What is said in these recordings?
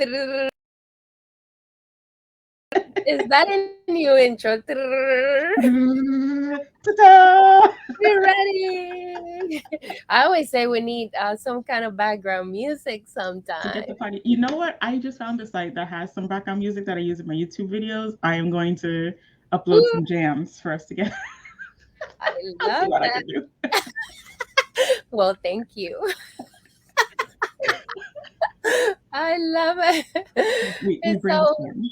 Is that a new intro? Ta-da! We're ready. I always say we need some kind of background music To get sometime. the party. You know what? I just found a site that has some background music that I use in my YouTube videos. I am going to upload Woo! some jams for us to get. I I'll see love what I that. can do. Well, thank you. I love it. We It's so brainstorm.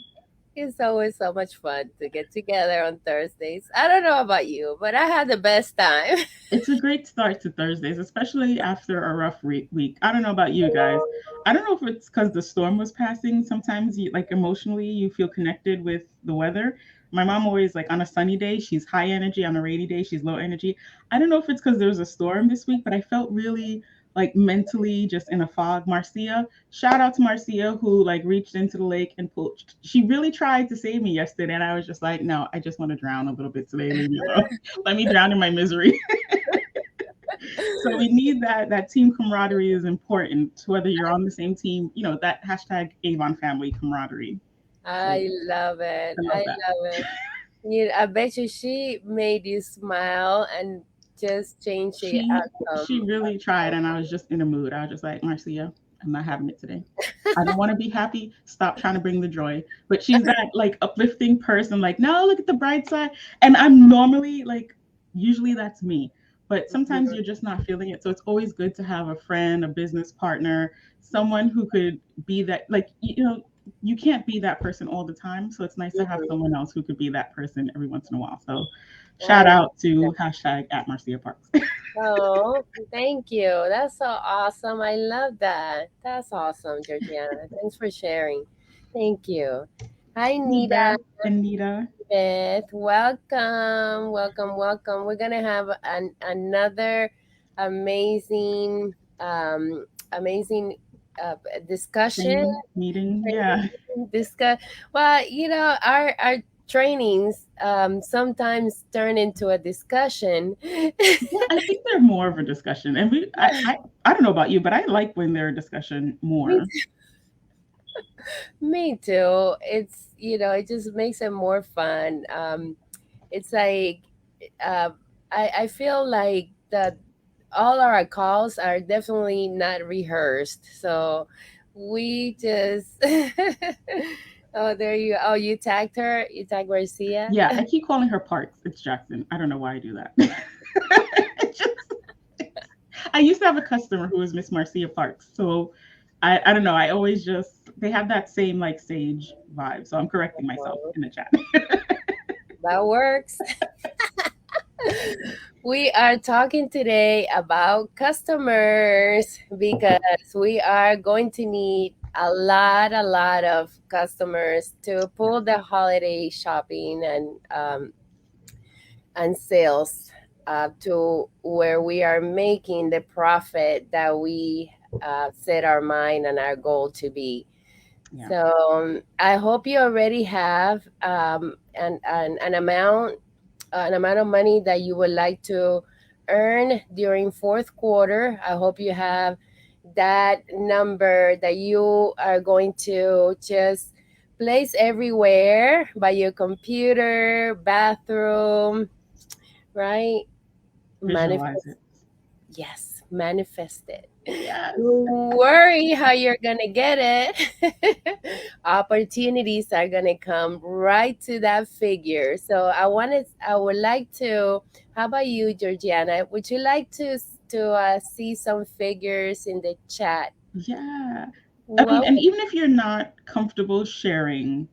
it's always so much fun to get together on Thursdays. I don't know about you, but I had the best time. It's a great start to Thursdays, especially after a rough week. I don't know about you guys. I don't know if it's because the storm was passing. Sometimes you like emotionally you feel connected with the weather. My mom always like on a sunny day she's high energy, on a rainy day she's low energy. I don't know if it's because there was a storm this week, but I felt really like mentally just in a fog. Marcia, shout out to Marcia who like reached into the lake and pulled. She really tried to save me yesterday, and I was just like, no, I just want to drown a little bit today. Leave me alone. Let me drown in my misery. So we need that team camaraderie is important, whether you're on the same team, that hashtag Avon family camaraderie. So I love it. I I love that. love it. I bet you she made you smile and just change the She outcome. really tried, and I was just in a mood. I was just like, Marcia, I'm not having it today. I don't want to be happy. Stop trying to bring the joy. But she's that like uplifting person, like, no, look at the bright side. And I'm normally like, usually that's me. But sometimes Mhm. you're just not feeling it. So it's always good to have a friend, a business partner, someone who could be that, like, you can't be that person all the time. So it's nice to have Mhm. someone else who could be that person every once in a while. So I shout out to hashtag at Marcia Parks. Oh, thank you. That's so awesome. I love that. That's awesome, Georgiana. Thanks for sharing. Thank you. Hi, Hey, Nita. Beth and Nita. Beth. Welcome. Welcome. Welcome. We're gonna have another amazing, amazing discussion. Training meeting. Yeah. Training discuss. Well, our trainings sometimes turn into a discussion. Yeah, I think they're more of a discussion. And I don't know about you, but I like when they're a discussion Me more. Me too. It just makes it more fun. It's like, uh, I feel like that all our calls are definitely not rehearsed. So we just, oh, there you, oh, you tagged her, you tagged Marcia. Yeah, I keep calling her Parks. It's Jackson. I don't know why I do that. It just, I used to have a customer who was Miss Marcia Parks. So I don't know. I always just, they have that same like sage vibe. So I'm correcting myself Well, in the chat. that works. We are talking today about customers because we are going to need a lot of customers to Yeah. pull the holiday shopping and sales to where we are making the profit that we set our mind and our goal to be. Yeah. So I hope you already have an amount of money that you would like to earn during fourth quarter. I hope you have that number that you are going to just place everywhere by your computer, bathroom, right? Visualize Manifest. it. Yes, manifest it. Yes. Don't worry how you're gonna get it. Opportunities are gonna come right to that figure. So I would like to. How about you, Georgiana? Would you like to see some figures in the chat? Yeah. I mean, What? and even if you're not comfortable sharing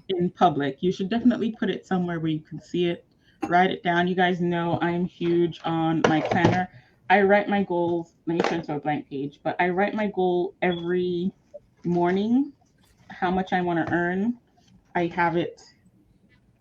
in public, you should definitely put it somewhere where you can see it, write it down. You guys know I'm huge on my planner. I write my goals, let me turn to a blank page, but I write my goal every morning, how much I want to earn. I have it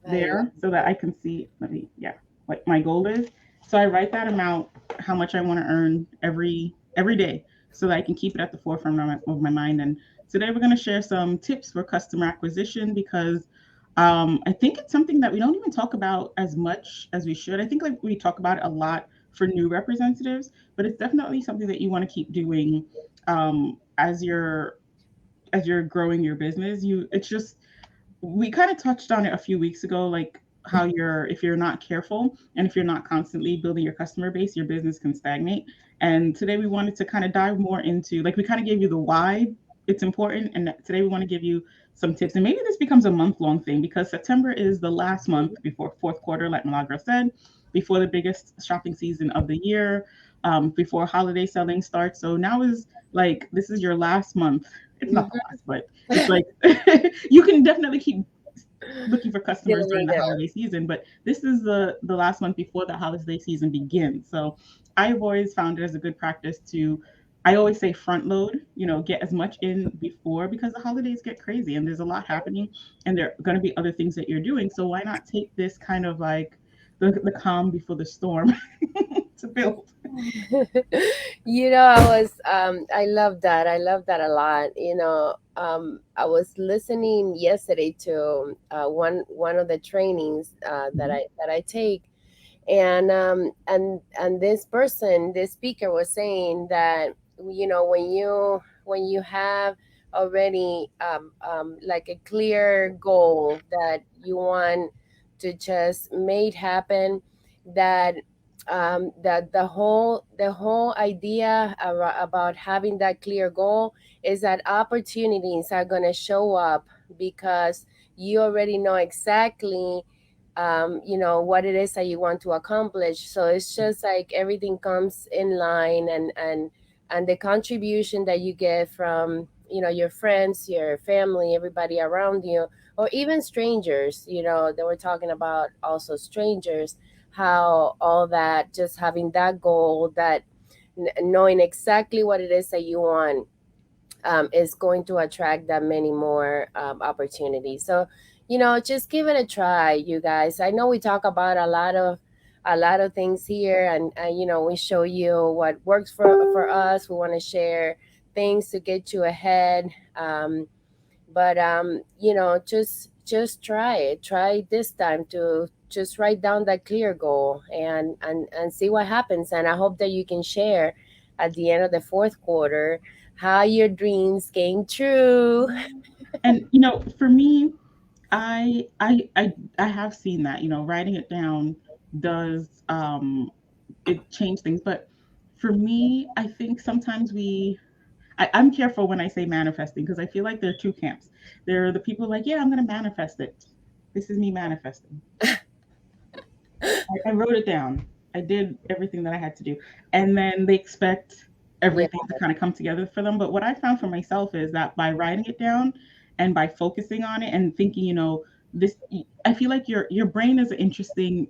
I there so that I can see, yeah, what my goal is. So I write that amount, how much I want to earn every day, so that I can keep it at the forefront of my mind. And today we're going to share some tips for customer acquisition because I think it's something that we don't even talk about as much as we should. I think like we talk about it a lot for new representatives, but it's definitely something that you want to keep doing as you're as you're growing your business, you it's just we kind of touched on it a few weeks ago, like how you're if you're not careful and if you're not constantly building your customer base, your business can stagnate. And today we wanted to kind of dive more into, like, we kind of gave you the why it's important, and today we want to give you some tips. And maybe this becomes a month-long thing, because September is the last month before fourth quarter, like Milagro said, before the biggest shopping season of the year, before holiday selling starts. So now is like this is your last month. It's not the Mhm. last, but it's like you can definitely keep looking for Still customers during need the them. holiday season, but this is the last month before the holiday season begins. So I've always found it as a good practice to, I always say, front load, get as much in before, because the holidays get crazy and there's a lot happening and there are going to be other things that you're doing. So why not take this kind of like the calm before the storm to build. I love that. I love that a lot. I was listening yesterday to one of the trainings Mhm. that I take, and this person, this speaker, was saying that when you have already like a clear goal that you want to just make happen, that that the whole idea about having that clear goal is that opportunities are going to show up because you already know exactly what it is that you want to accomplish. So it's just like everything comes in line, and the contribution that you get from your friends, your family, everybody around you, or even strangers. They were talking about also strangers, how all that, just having that goal, that knowing exactly what it is that you want, is going to attract that many more opportunities. So, just give it a try, you guys. I know we talk about a lot of things here, and we show you what works for us. We want to share things to get you ahead. But just try it. Try this time to just write down that clear goal, and see what happens. And I hope that you can share at the end of the fourth quarter how your dreams came true. And for me, I have seen that, writing it down does it change things. But for me, I think sometimes I'm careful when I say manifesting, because I feel like there are two camps. There are the people like, yeah, I'm gonna manifest it. This is me manifesting. I wrote it down. I did everything that I had to do. And then they expect Yeah. everything to kind of come together for them. But what I found for myself is that by writing it down and by focusing on it and thinking, this, I feel like your brain is an interesting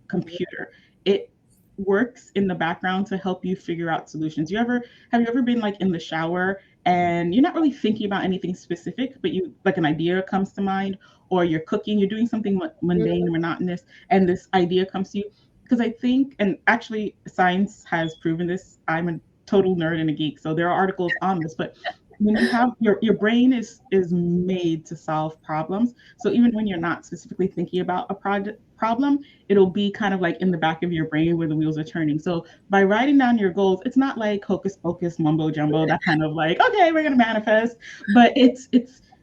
computer. It works in the background to help you figure out solutions. Have you ever been like in the shower and you're not really thinking about anything specific, but you like an idea comes to mind, or you're cooking, you're doing something mundane, Mhm. monotonous, and this idea comes to you? Because I think, and actually science has proven this. I'm a total nerd and a geek, so there are articles on this, but when you have your brain is made to solve problems. So even when you're not specifically thinking about a project problem, it'll be kind of like in the back of your brain where the wheels are turning. So by writing down your goals, it's not like hocus pocus mumbo jumbo, that kind of like, okay, we're gonna manifest. But it's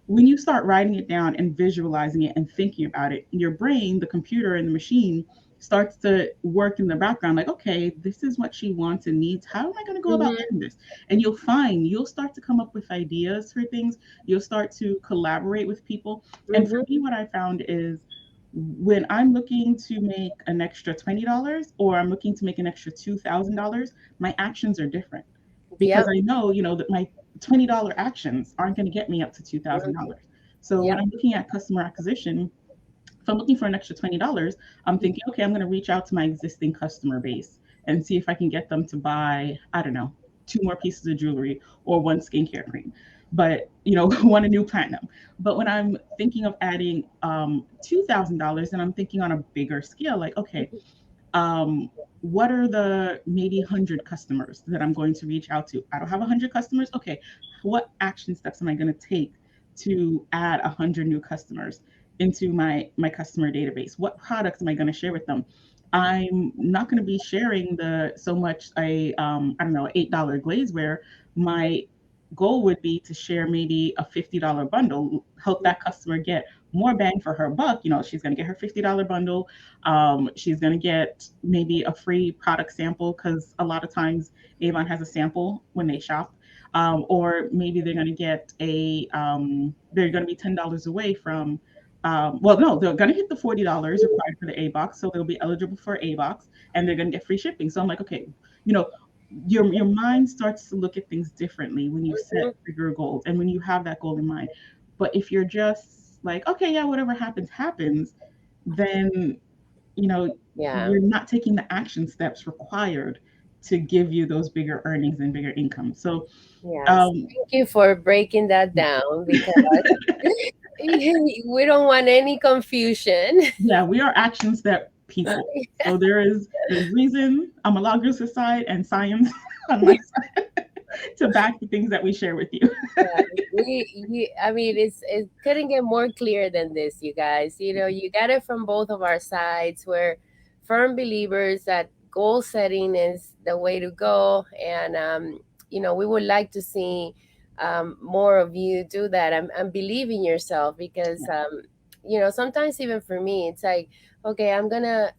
when you start writing it down and visualizing it and thinking about it, your brain, the computer and the machine, starts to work in the background like, okay, this is what she wants and needs. How am I going to go about Mhm. getting this? And you'll start to come up with ideas for things. You'll start to collaborate with people. And for me, Mhm. what I found is when I'm looking to make an extra $20 or I'm looking to make an extra $2,000, my actions are different, because Yep. I know, that my $20 actions aren't going to get me up to Mhm. $2,000. So when Yep. I'm looking at customer acquisition, if I'm looking for an extra $20, I'm thinking, okay, I'm going to reach out to my existing customer base and see if I can get them to buy, I don't know, two more pieces of jewelry or one skincare cream, but one a new platinum. But when I'm thinking of adding $2,000, and I'm thinking on a bigger scale, like, okay, um, what are the maybe 100 customers that I'm going to reach out to? I don't have 100 customers. Okay, what action steps am I going to take to add 100 new customers into my customer database? What products am I going to share with them? I'm not going to be sharing the so much a I don't know, $8 glazeware. My goal would be to share maybe a $50 bundle, help that customer get more bang for her buck. You know, she's going to get her $50 bundle. She's going to get maybe a free product sample because a lot of times Avon has a sample when they shop. Or maybe they're going to get they're going to be $10 away from, well, no, they're going to hit the $40 required for the A box. So they'll be eligible for A box and they're going to get free shipping. So I'm like, okay, you know, your mind starts to look at things differently when you set Mhm. bigger goals and when you have that goal in mind. But if you're just like, okay, yeah, whatever happens, happens, then you know Yeah. you're not taking the action steps required to give you those bigger earnings and bigger income. So Yes. um Thank you for breaking that down because we don't want any confusion. yeah, we are action step people. So there's reason on Milagros' side and science on my side to back the things that we share with you. Yeah, I mean, it couldn't get more clear than this, you guys. You know, you got it from both of our sides. We're firm believers that goal setting is the way to go, and we would like to see more of you do that and believe in yourself because sometimes even for me, it's like, okay, I'm going to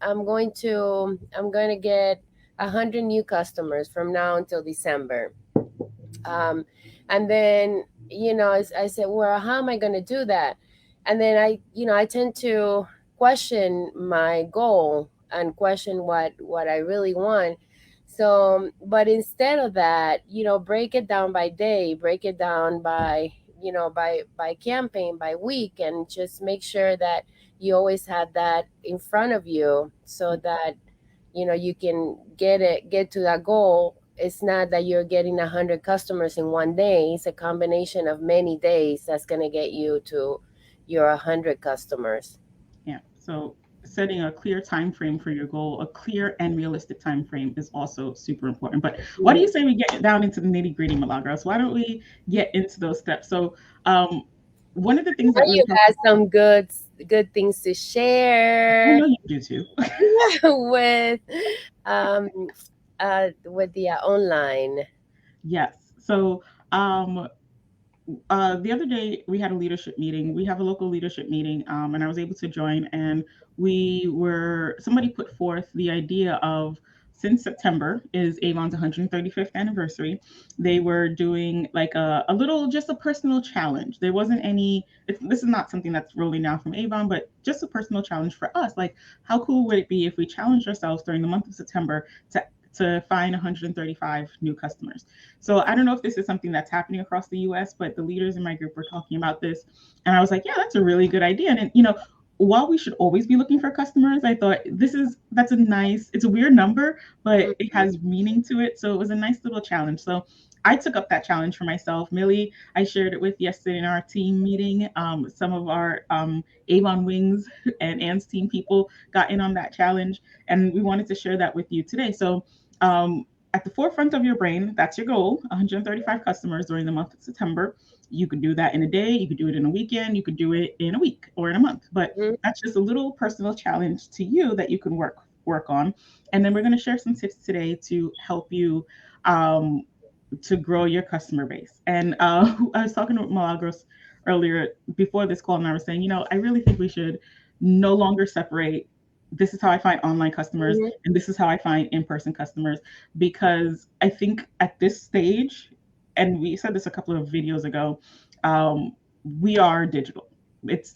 get 100 new customers from now until December. um, and then I said, well, how am I going to do that? And then I tend to question my goal and question what I really want. So but instead of that, break it down by day, break it down by by campaign, by week, and just make sure that you always have that in front of you so that you can get to that goal. It's not that you're getting 100 customers in one day. It's a combination of many days that's going to get you to your 100 customers. Yeah. So setting a clear time frame for your goal, a clear and realistic time frame is also super important. But why do you Mhm. say we get down into the nitty gritty, Milagros? Why don't we get into those steps? So um, one of the things Now that we were you talking had some good things to I share know you do too. with um with the online. Yes. So um, the other day we had a leadership meeting. We have a local leadership meeting, and I was able to join. And somebody put forth the idea of, since September is Avon's 135th anniversary, they were doing like a little, just a personal challenge. There wasn't this is not something that's rolling down from Avon, but just a personal challenge for us. Like, how cool would it be if we challenged ourselves during the month of September to find 135 new customers? So I don't know if this is something that's happening across the US, but the leaders in my group were talking about this. And I was like, yeah, that's a really good idea. And, while we should always be looking for customers, I thought it's a weird number, but it Mhm. has meaning to it. So it was a nice little challenge. So I took up that challenge for myself. Millie, I shared it with yesterday in our team meeting. Some of our Avon Wings and Ann's team people got in on that challenge, and we wanted to share that with you today. So um, at the forefront of your brain, that's your goal, 135 customers during the month of September. You could do that in a day, you could do it in a weekend, you could do it in a week or in a month. But Mhm. that's just a little personal challenge to you that you can work on. And then we're going to share some tips today to help you um, to grow your customer base. And I was talking with Milagros earlier before this call, and I was saying, I really think we should no longer separate. This is how I find online customers, Mhm. and this is how I find in-person customers, because I think at this stage, and we said this a couple of videos ago, we are digital. It's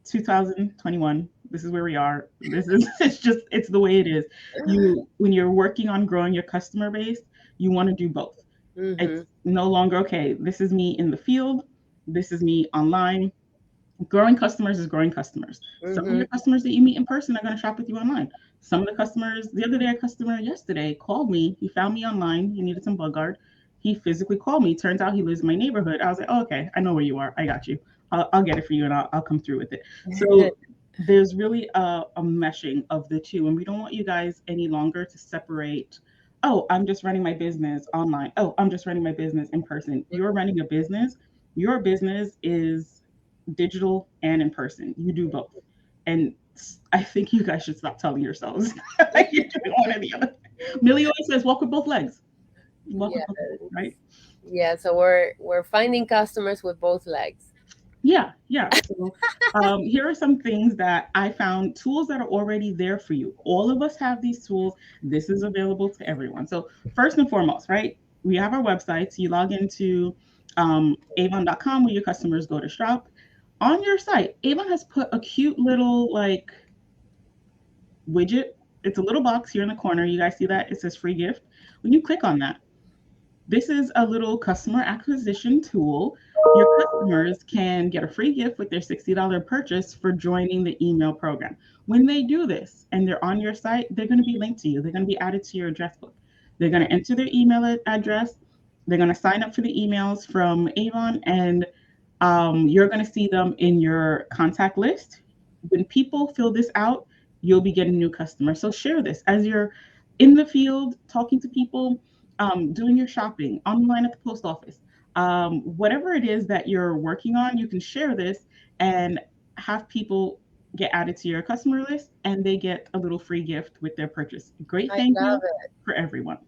2021. This is where we are. This is it's the way it is. When you're working on growing your customer base, you want to do both. It's Mhm. no longer, okay, this is me in the field, this is me online. Growing customers is growing customers. Some of Mhm. your customers that you meet in person are going to shop with you online. Some of the customers, the other day, a customer yesterday called me. He found me online. He needed some bug guard. He physically called me. Turns out he lives in my neighborhood. I was like, oh, okay, I know where you are. I got you. I'll get it for you, and I'll come through with it. So there's really a meshing of the two, and we don't want you guys any longer to separate. Oh, I'm just running my business online. Oh, I'm just running my business in person. You're running a business. Your business is digital and in person. You do both. And I think you guys should stop telling yourselves like you're doing one or the other. Millie always says, walk with both legs. Walk with Yeah. both legs, right? Yeah, so we're finding customers with both legs. Yeah, yeah. So here are some things that I found, tools that are already there for you. All of us have these tools. This is available to everyone. So, first and foremost, right, we have our websites. You log into avon.com where your customers go to shop. On your site, Avon has put a cute little like widget. It's a little box here in the corner. You guys see that? It says free gift. When you click on that, this is a little customer acquisition tool. Your customers can get a free gift with their $60 purchase for joining the email program. When they do this and they're on your site, they're going to be linked to you. They're going to be added to your address book. They're going to enter their email address. They're going to sign up for the emails from Avon, and you're going to see them in your contact list. When people fill this out, you'll be getting new customers. So share this as you're in the field talking to people, doing your shopping, online at the post office, whatever it is that you're working on, you can share this and have people get added to your customer list, and they get a little free gift with their purchase. Great I thank love you it. for everyone.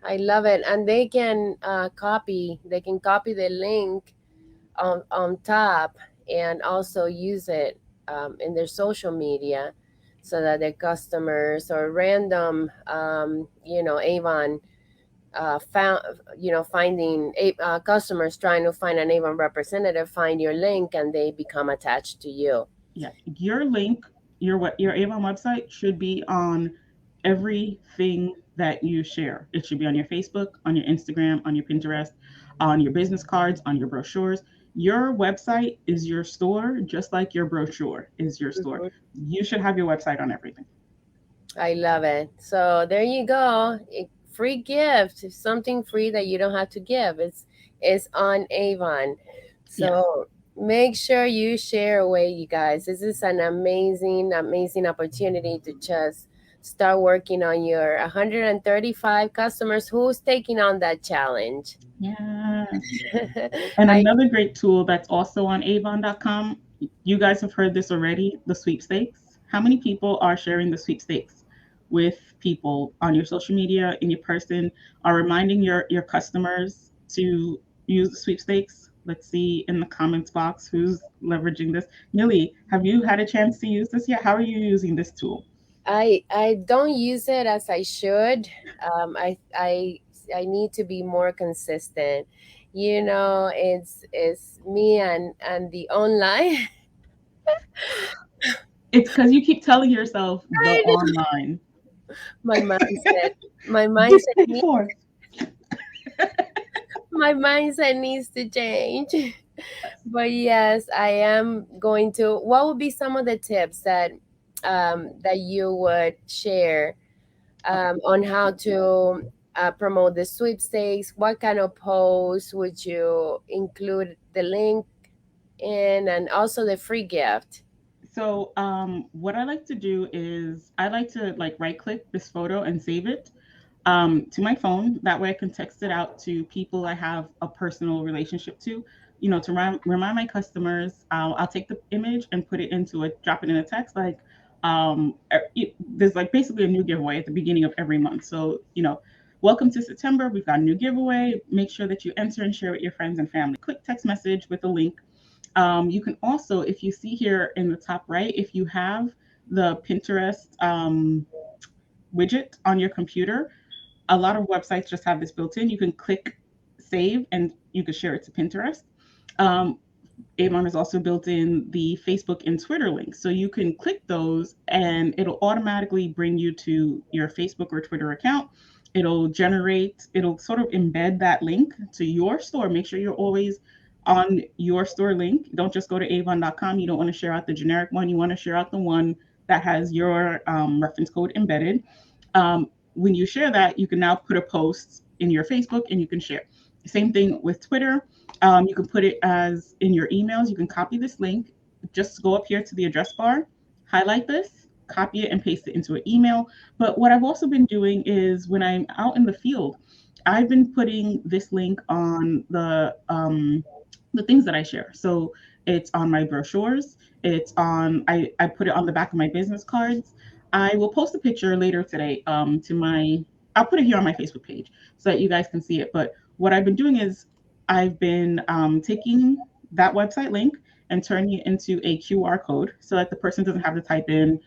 I love it. And they can copy the link on top and also use it in their social media so that their customers or random, Avon found, finding customers trying to find an Avon representative, find your link and they become attached to you. Yeah, your link, your Avon website should be on everything that you share. It should be on your Facebook, on your Instagram, on your Pinterest, on your business cards, on your brochures. Your website is your store, just like your brochure is your store. Mhm. You should have your website on everything. I love it. So there you go. Free gift. It's something free that you don't have to give. It's on Avon. Yes. So make sure you share away, you guys. This is an amazing, amazing opportunity to just start working on your 135 customers. Who's taking on that challenge? Yes. And I another great tool that's also on avon.com, you guys have heard this already, the sweepstakes. How many people are sharing the sweepstakes with people on your social media, in your person, are reminding your customers to use the sweepstakes? Let's see in the comments box who's leveraging this. Millie, have you had a chance to use this yet? How are you using this tool? I don't use it as I should. I need to be more consistent. It's me and the online. It's because you keep telling yourself the I know. online. My mindset. My This mindset. pay need- for. My mindset needs to change. But yes, I am going to. What would be some of the tips that you would share Okay. on how to promote the sweepstakes? What kind of posts would you include the link in, and also the free gift? So, what I like to do is I like to like right click this photo and save it to my phone. That way I can text it out to people I have a personal relationship to, to remind my customers. I'll take the image and put it into drop it in a text. Like, there's like basically a new giveaway at the beginning of every month. So, welcome to September. We've got a new giveaway. Make sure that you enter and share with your friends and family. Quick text message with a link. You can also, if you see here in the top right, if you have the Pinterest widget on your computer, a lot of websites just have this built in. You can click save and you can share it to Pinterest. Um, Avon has also built in the Facebook and Twitter links. So you can click those and it'll automatically bring you to your Facebook or Twitter account. It'll sort of embed that link to your store. Make sure you're always on your store link. Don't just go to avon.com. You don't want to share out the generic one. You want to share out the one that has your reference code embedded. When you share that, you can now put a post in your Facebook and you can share. Same thing with Twitter. You can put it as in your emails. You can copy this link. Just go up here to the address bar, highlight this, copy it, and paste it into an email. But what I've also been doing is when I'm out in the field, I've been putting this link on the things that I share. So it's on my brochures. I put it on the back of my business cards. I will post a picture later today I'll put it here on my Facebook page so that you guys can see it. But what I've been doing is I've been taking that website link and turning it into a QR code so that the person doesn't have to type in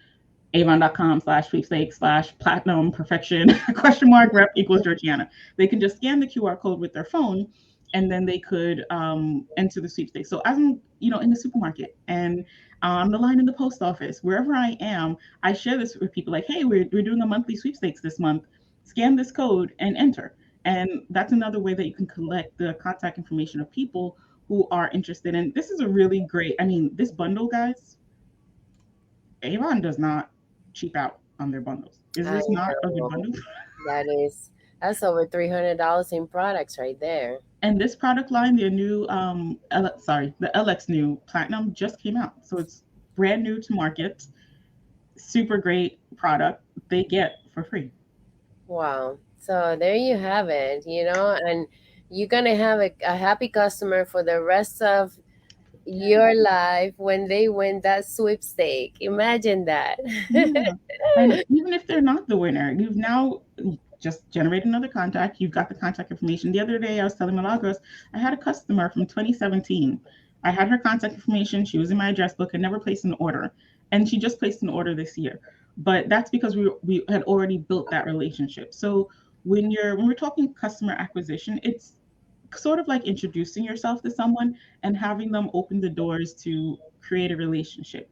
avon.com/sweepstakes/platinum perfection question mark rep equals Georgiana. They can just scan the QR code with their phone and then they could enter the sweepstakes. So as I'm, in the supermarket and on the line in the post office, wherever I am, I share this with people like, hey, we're doing a monthly sweepstakes this month. Scan this code and enter. And that's another way that you can collect the contact information of people who are interested. And this is a really great, I mean, this bundle, guys, Avon does not cheap out on their bundles. Is I this not a good know. bundle? That is, that's over $300 in products right there. And this product line, their new, the LX new Platinum just came out. So it's brand new to market. Super great product they get for free. Wow. So there you have it, and you're gonna have a happy customer for the rest of your life when they win that sweepstake. Imagine that. Yeah. And even if they're not the winner, you've now just generated another contact. You've got the contact information. The other day, I was telling Milagros, I had a customer from 2017. I had her contact information. She was in my address book and never placed an order. And she just placed an order this year. But that's because we had already built that relationship. So when we're talking customer acquisition, it's sort of like introducing yourself to someone and having them open the doors to create a relationship.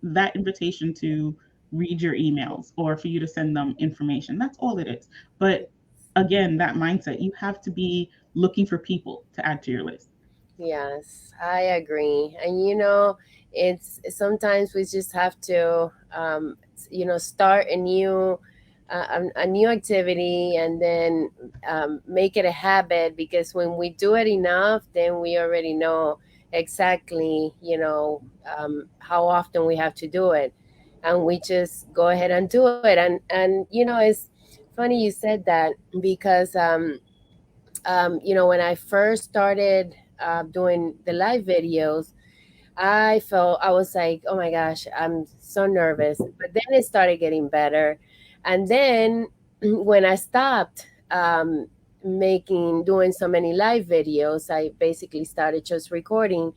That invitation to read your emails or for you to send them information. That's all it is. But again, that mindset, you have to be looking for people to add to your list. Yes, I agree. And it's sometimes we just have to, start a new activity, and then make it a habit, because when we do it enough, then we already know exactly, how often we have to do it, and we just go ahead and do it. And it's funny you said that, because when I first started doing the live videos, I was like, oh my gosh, I'm so nervous. But then it started getting better. And then when I stopped doing so many live videos, I basically started just recording.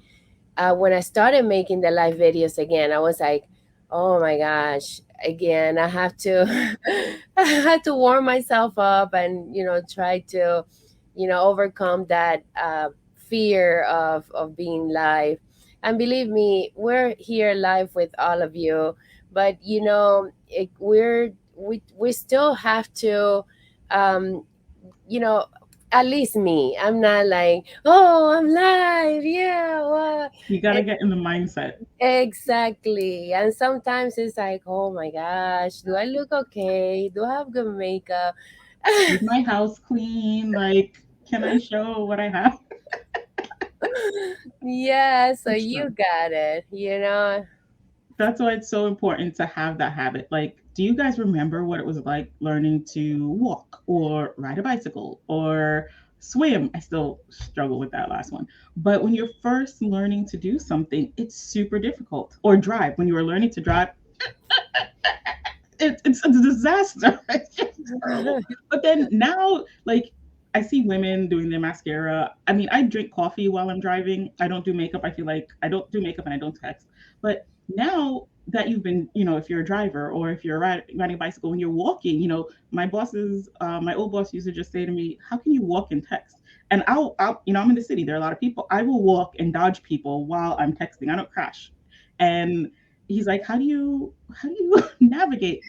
When I started making the live videos again, I was like, oh my gosh, again, I have to, I had to warm myself up, and, try to, overcome that fear of being live. And believe me, we're here live with all of you, but, we still have to, um, you know, at least me, I'm not like, oh, I'm live, yeah, well, You got to get in the mindset. exactly. And sometimes it's like, oh my gosh, do I look okay? Do I have good makeup? Is my house clean? Like, can I show what I have? Yeah, so It's you true. got it. That's why it's so important to have that habit. Like, do you guys remember what it was like learning to walk or ride a bicycle or swim? I still struggle with that last one. But when you're first learning to do something, it's super difficult. Or drive. When you were learning to drive, it's a disaster. It's just terrible. But then now, like, I see women doing their mascara. I mean, I drink coffee while I'm driving. I don't do makeup. I feel like I don't do makeup and I don't text. But now that you've been, if you're a driver or if you're riding a bicycle, when you're walking, my old boss used to just say to me, "How can you walk and text?" And I'm in the city. There are a lot of people. I will walk and dodge people while I'm texting. I don't crash. And he's like, how do you navigate?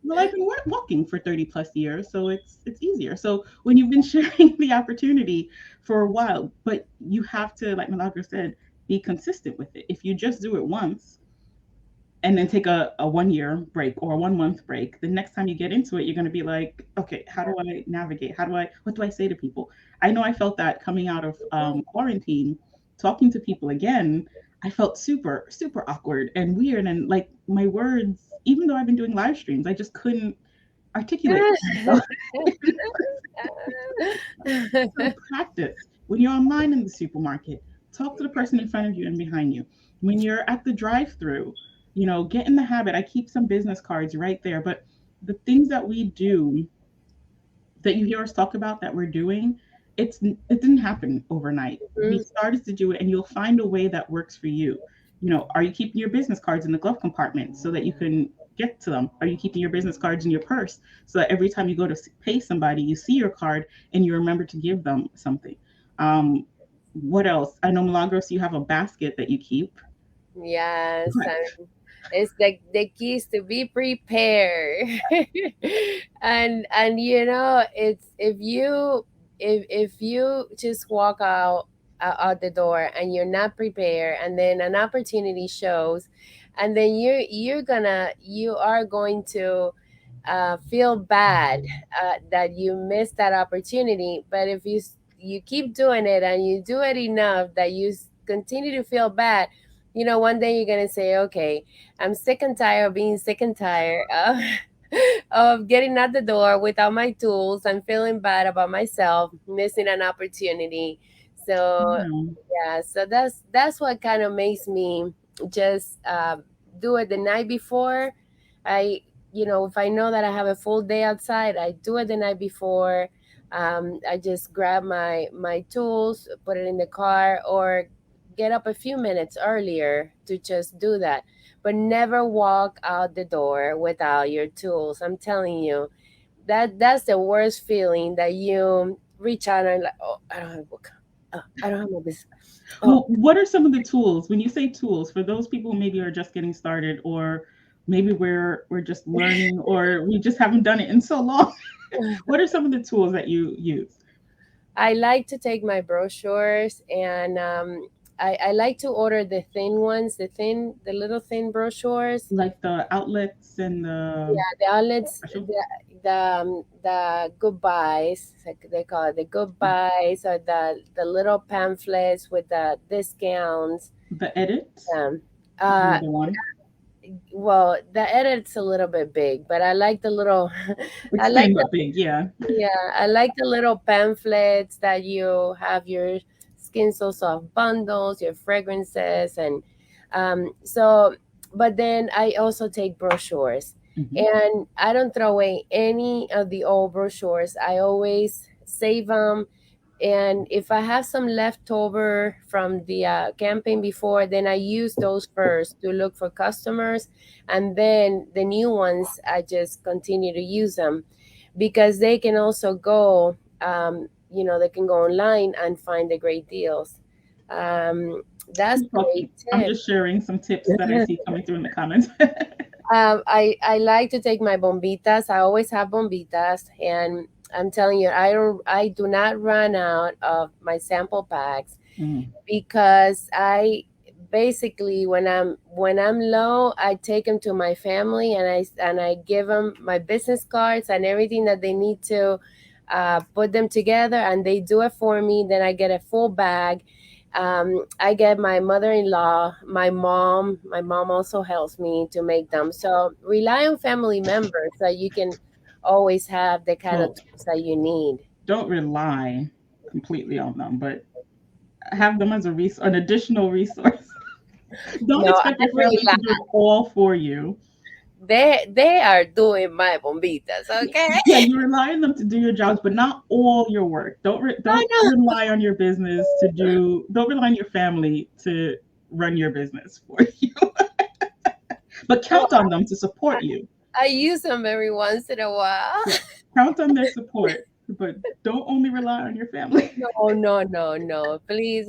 Well, I've been walking for 30 plus years, so it's easier. So when you've been sharing the opportunity for a while, but you have to, like Malagra said, be consistent with it. If you just do it once and then take a 1 year break or a 1 month break, the next time you get into it, you're going to be like, okay, how do I navigate? What do I say to people? I know I felt that coming out of quarantine, talking to people again, I felt super, super awkward and weird. And like my words, even though I've been doing live streams, I just couldn't articulate myself. So practice. When you're online in the supermarket, talk to the person in front of you and behind you. When you're at the drive-through, get in the habit. I keep some business cards right there, but the things that we do that you hear us talk about that we're doing, it didn't happen overnight. We Mhm. started to do it, and you'll find a way that works for you. Are you keeping your business cards in the glove compartment so that you can get to them? Are you keeping your business cards in your purse so that every time you go to pay somebody, you see your card and you remember to give them something? Um, what else? I know, Milagros, you have a basket that you keep. Yes, What? it's like the keys to be prepared. And it's if you just walk out the door and you're not prepared, and then an opportunity shows, and then you are going to feel bad that you missed that opportunity. But if you keep doing it and you do it enough that continue to feel bad, one day you're gonna say, okay, I'm sick and tired of being sick and tired of of getting at the door without my tools. I'm feeling bad about myself missing an opportunity. So Yeah. yeah, so that's what kind of makes me just do it the night before. I if I know that I have a full day outside, I do it the night before. I just grab my tools, put it in the car, or get up a few minutes earlier to just do that. But never walk out the door without your tools. I'm telling you, that's the worst feeling, that you reach out and like, oh, I don't have a book. Oh, I don't have my business. Oh, Well, what are some of the tools when you say tools for those people who maybe are just getting started, or maybe we're just learning, or we just haven't done it in so long? What are some of the tools that you use? I like to take my brochures, and I like to order the thin ones, the little thin brochures. Like the outlets and the Yeah, the outlets, special, the goodbyes, like they call it, the goodbyes, or the little pamphlets with the discounts. the edit Um, is uh, another one. well, the edit's a little bit big, but I like the little, I It's like thin the but big, yeah. Yeah, I like the little pamphlets that you have your Skin So Soft bundles, your fragrances, and so. But then I also take brochures, Hmm. and I don't throw away any of the old brochures. I always save them, and if I have some leftover from the campaign before, then I use those first to look for customers, and then the new ones I just continue to use them, because they can also go, they can go online and find the great deals. That's Keep a great talking. I'm tip. just sharing some tips that I see coming through in the comments. I like to take my bombitas. I always have bombitas, and I'm telling you, I do not run out of my sample packs, Mm. because I basically, when I'm low, I take them to my family, and I give them my business cards and everything that they need to put them together, and they do it for me. Then I get a full bag. I get my mother-in-law, my mom also helps me to make them. So rely on family members so you can always have the kind of Well, tools that you need. don't rely completely on them, but have them as an additional resource. Don't No, expect I your family rely. to do it all for you. They are doing my bombitas, okay? Yeah, you rely on them to do your jobs, but not all your work. I Don't know. rely on your business to do. Don't rely on your family to run your business for you. But Well, count on them to I, support you. I use them every once in a while. Yeah, count on their support, but don't only rely on your family. No, no, no, no. Please.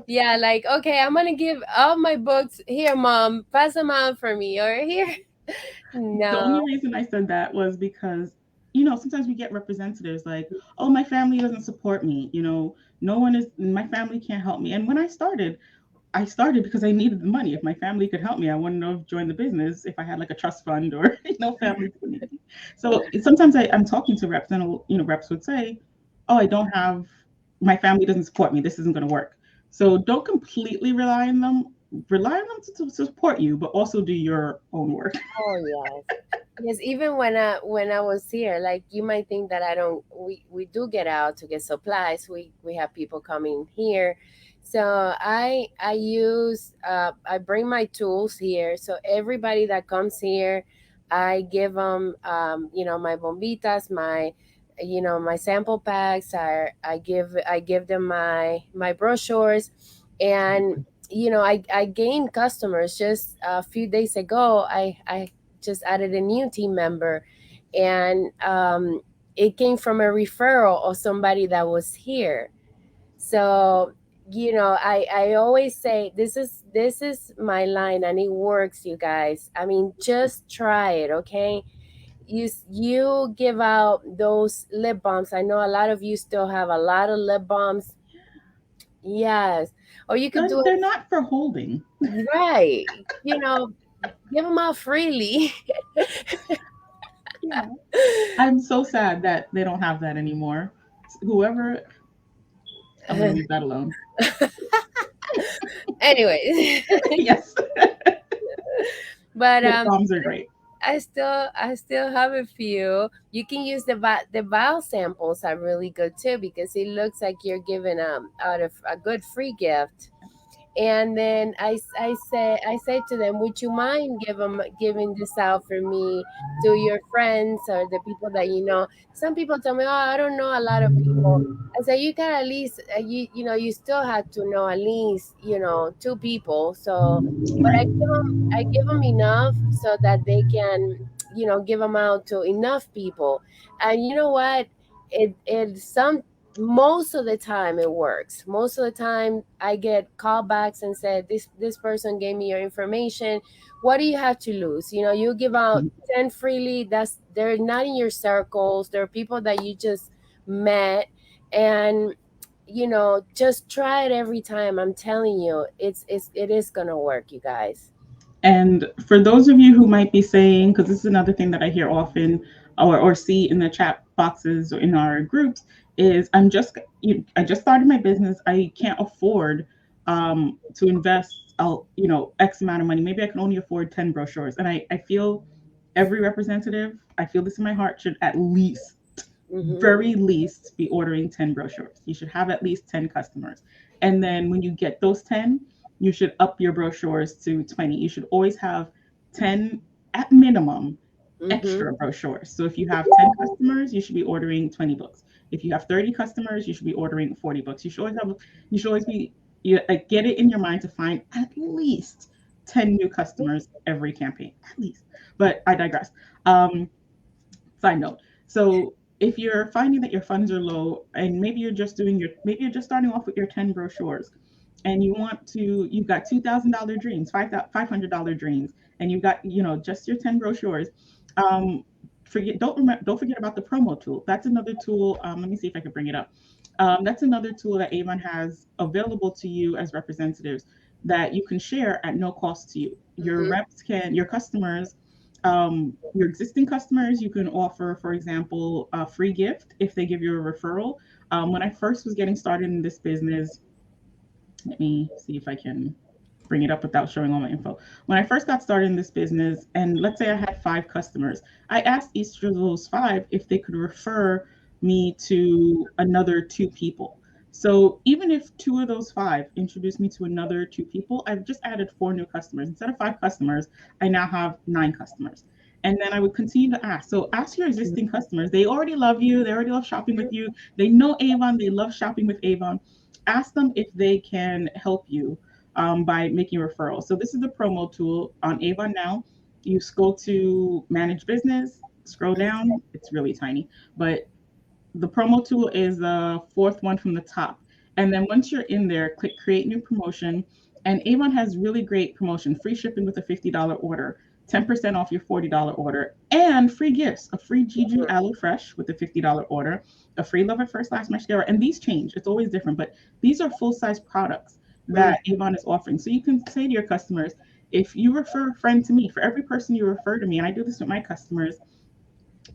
Yeah, like, okay, I'm going to give all my books here, mom. Pass them out for me, or here. The No. only reason I said that was because sometimes we get representatives like, "Oh, my family doesn't support me. No one is. My family can't help me." And when I started because I needed the money. If my family could help me, I wouldn't have joined the business if I had like a trust fund or family to need me. So sometimes I'm talking to reps, and reps would say, "Oh, I don't have my family doesn't support me. This isn't going to work." So don't completely rely on them. Rely on them to support you, but also do your own work. Oh, yes. Yes, even when I was here, like, you might think that I don't. We do get out to get supplies. We have people coming here, so I bring my tools here. So everybody that comes here, I give them my bombitas, my my sample packs. I give them my brochures, and I gained customers. Just a few days ago, I just added a new team member, and it came from a referral of somebody that was here. So I always say this is my line, and it works, you guys. I mean, just try it, okay? You give out those lip balms. I know a lot of you still have a lot of lip balms. Yes. Or you could do They're not for holding. it right. Give them out freely. Yeah. I'm so sad that they don't have that anymore. Whoever, I'm going to leave that alone. Anyway, Yes. but Lip balms are great. I still have a few. You can use the vial samples are really good too, because it looks like you're giving out of a good free gift. And then I say to them, would you mind giving this out for me to your friends or the people that you know? Some people tell me, oh, I don't know a lot of people. I say, you can at least you still have to know at least two people. So, but Right. I give them enough so that they can give them out to enough people. And you know what, it some most of the time it works. Most of the time I get callbacks and said, this person gave me your information. What do you have to lose? You give out 10 freely. They're not in your circles. They're people that you just met. And just try it every time. I'm telling you, it is gonna work, you guys. And for those of you who might be saying, because this is another thing that I hear often or see in the chat boxes or in our groups, is I just started my business. I can't afford to invest, X amount of money. Maybe I can only afford 10 brochures. And I feel every representative, I feel this in my heart, should at least, Mm-hmm. very least, be ordering 10 brochures. You should have at least 10 customers. And then when you get those 10, you should up your brochures to 20. You should always have 10 at minimum Mm-hmm. extra brochures. So if you have 10 customers, you should be ordering 20 books. If you have 30 customers, you should be ordering 40 books. You should always be, get it in your mind to find at least 10 new customers every campaign, at least. But I digress. Um, Side note. So if you're finding that your funds are low and maybe you're just starting off with your 10 brochures and you've got $2,000 dreams, $500 dreams, and you've got, just your 10 brochures. Um, don't forget about the promo tool. That's another tool. Let me see if I can bring it up. That's another tool that Avon has available to you as representatives that you can share at no cost to you. Mm-hmm. Your customers, your existing customers, you can offer, for example, a free gift if they give you a referral. When I first was getting started in this business, let me see if I can bring it up without showing all my info. When I first got started in this business, and let's say I had 5 customers, I asked each of those 5 if they could refer me to another 2 people. So even if 2 of those 5 introduced me to another 2 people, I've just added 4 new customers. Instead of 5 customers, I now have 9 customers. And then I would continue to ask. So ask your existing customers. They already love you. They already love shopping with you. They know Avon. They love shopping with Avon. Ask them if they can help you by making referrals. So this is the promo tool on Avon now. You go to manage business, scroll down. It's really tiny, but the promo tool is the fourth one from the top. And then once you're in there, click create new promotion. And Avon has really great promotion, free shipping with a $50 order, 10% off your $40 order, and free gifts, a free Juju Aloe Fresh with a $50 order, a free Love at First Lash mascara. And these change, it's always different, but these are full size products Mm-hmm. that Avon is offering. So you can say to your customers, if you refer a friend to me, for every person you refer to me, and I do this with my customers,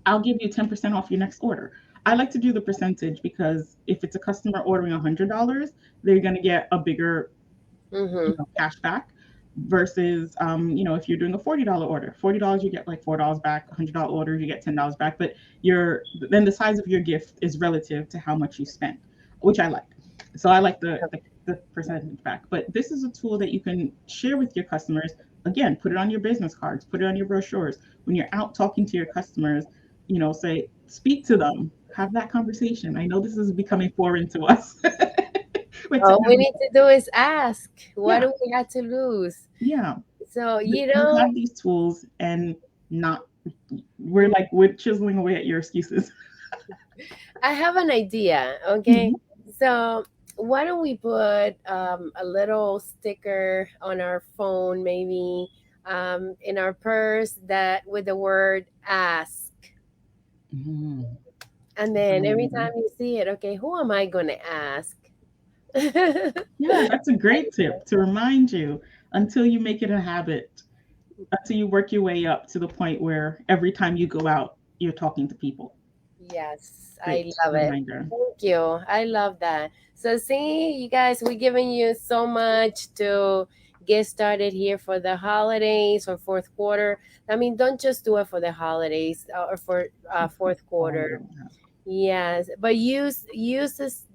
I'll give you 10% off your next order. I like to do the percentage because if it's a customer ordering $100, they're going to get a bigger, Mm-hmm. cash back versus, if you're doing a $40 order, $40, you get like $4 back, $100 order, you get $10 back, but then the size of your gift is relative to how much you spent, which I like. So I like the percentage back, but this is a tool that you can share with your customers. Again, put it on your business cards, put it on your brochures. When you're out talking to your customers, say, speak to them. Have that conversation. I know this is becoming foreign to us with All we technology. need to do is ask. What Yeah, do we have to lose? yeah. So, You have these tools and not, we're like, we're chiseling away at your excuses. I have an idea. Okay. Mhm. So, why don't we put a little sticker on our phone, maybe in our purse, that with the word ask. Mhm. And That's then every amazing. time you see it, okay, who am I going to ask? Yeah, that's a great tip to remind you until you make it a habit, until you work your way up to the point where every time you go out, you're talking to people. Yes, I Great love it. reminder. Thank you. I love that. So, see, you guys, we're giving you so much to get started here for the holidays or fourth quarter. I mean, don't just do it for the holidays or for fourth All quarter. year round. Yes, but use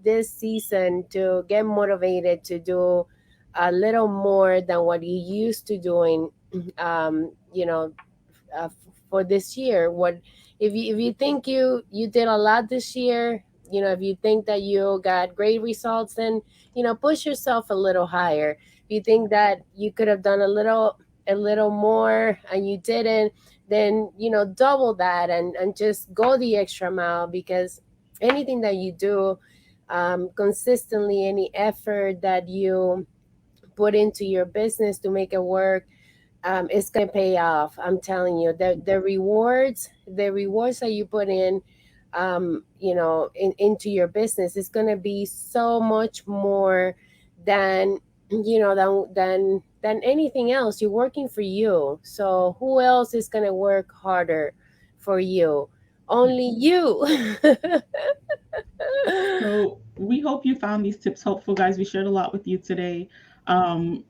this season to get motivated to do a little more than what you used to doing. You know, for this year, what if you think you did a lot this year, if you think that you got great results, then push yourself a little higher. If you think that you could have done a little more and you didn't, then double that and just go the extra mile, because anything that you do consistently, any effort that you put into your business to make it work, it's gonna pay off. I'm telling you, the rewards that you put in, into your business is gonna be so much more than than anything else. You're working for you, so who else is gonna work harder for you? Only you. So we hope you found these tips helpful, guys. We shared a lot with you today. Um,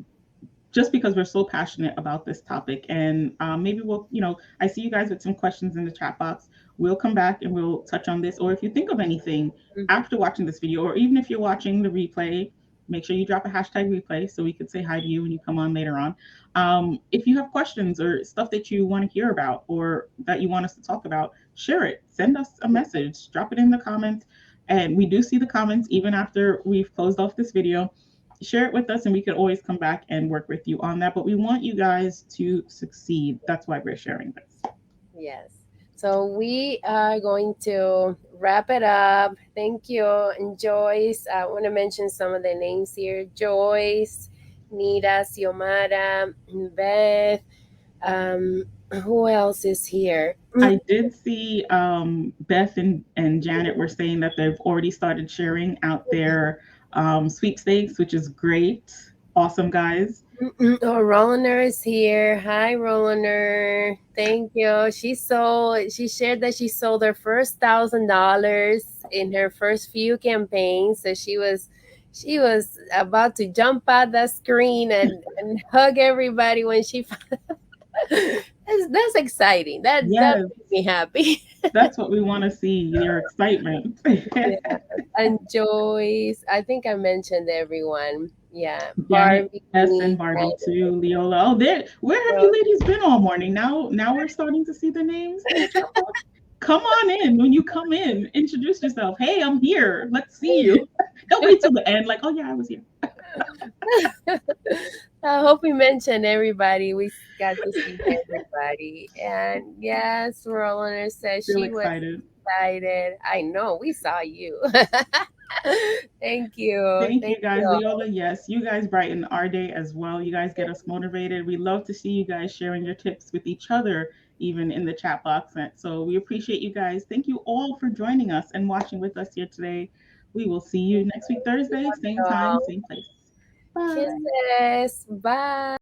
just because we're so passionate about this topic. And maybe we'll, I see you guys with some questions in the chat box. We'll come back and we'll touch on this. Or if you think of anything Mhm. after watching this video, or even if you're watching the replay, make sure you drop a hashtag replay so we could say hi to you when you come on later on. If you have questions or stuff that you want to hear about or that you want us to talk about, share it. Send us a message. Drop it in the comments. And we do see the comments even after we've closed off this video. Share it with us and we could always come back and work with you on that. But we want you guys to succeed. That's why we're sharing this. Yes. So we are going to wrap it up. Thank you. And Joyce, I want to mention some of the names here: Joyce, Nita, Xiomara, Beth. Um, who else is here? I did see Beth and Janet were saying that they've already started sharing out their sweepstakes, which is great. Awesome, guys. Oh, Rollander is here. Hi, Rollander. Thank you. She shared that she sold her first $1,000 in her first few campaigns. So she was about to jump out that screen and hug everybody when she that's exciting. That Yes, makes me happy. that's what we want to see, your excitement. Yeah. And Joyce, I think I mentioned everyone. Yeah. Janet, Barbie. S, and Barbie too, Leola. Oh, there. Where have you ladies been all morning? Now we're starting to see the names in the chat box. Come on in. When you come in, introduce yourself. Hey, I'm here. Let's see you. Don't wait till the end. Like, oh yeah, I was here. I hope we mentioned everybody. We got to see everybody. And yes, Roland says Real she was excited. excited. I know, we saw you. Thank you. Thank Thank you guys. you. Leola, yes, you guys brighten our day as well. You guys get us motivated. We love to see you guys sharing your tips with each other, even in the chat box. So we appreciate you guys. Thank you all for joining us and watching with us here today. We will see you next week, Thursday, same time, All. same place. Bye. Kisses. Bye.